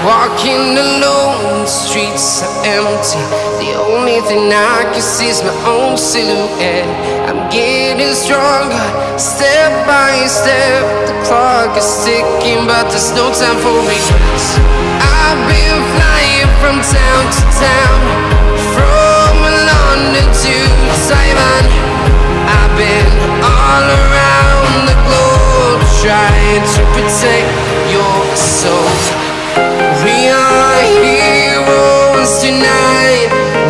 Walking alone, the streets are empty. The only thing I can see is my own silhouette. I'm getting stronger, step by step. The clock is ticking, but there's no time for regrets. I've been flying from town to town, from London to Taiwan. I've been all around the globe, trying to protect your soul. We are heroes tonight.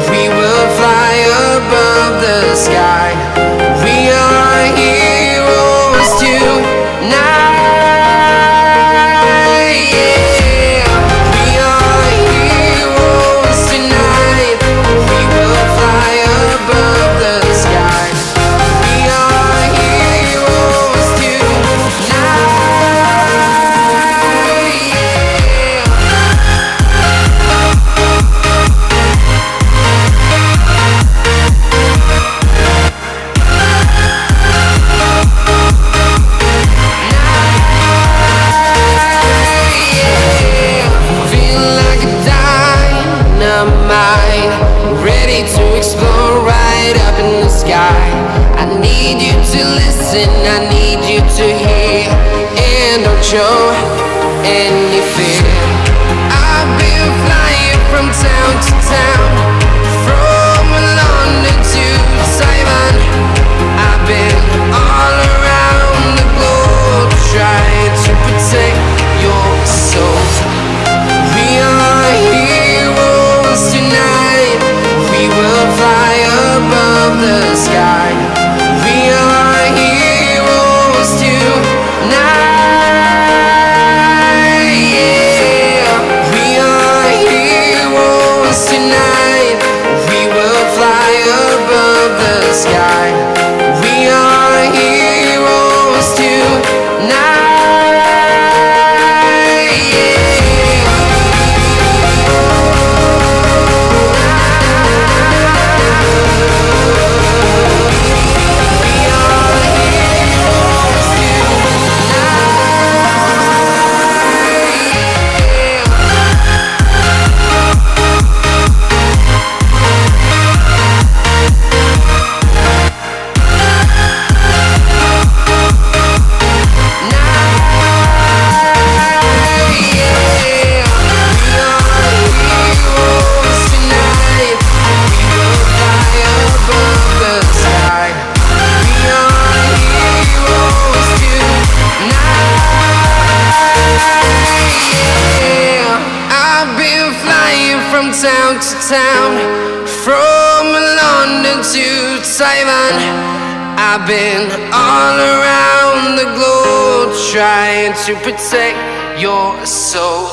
We will fly above the sky. We are heroes tonight. Yeah. We are heroes tonight. We will fly above the sky. We are heroes tonight. Ready to explore right up in the sky. I need you to listen, I need you to hear, and don't show any fear. I've been flying from town to town, from London to Taiwan. I've been all around the globe, trying to protect your soul. We are heroes tonight. We will fly above the sky. We are heroes tonight. Yeah. We are heroes tonight. We will fly above the sky. We are heroes tonight. Town to town, from London to Taiwan. I've been all around the globe, trying to protect your soul.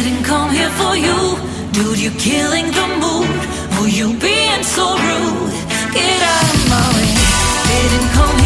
Didn't come here for you. Dude, you're killing the mood. Oh, you being so rude. Get out of my way. Didn't come here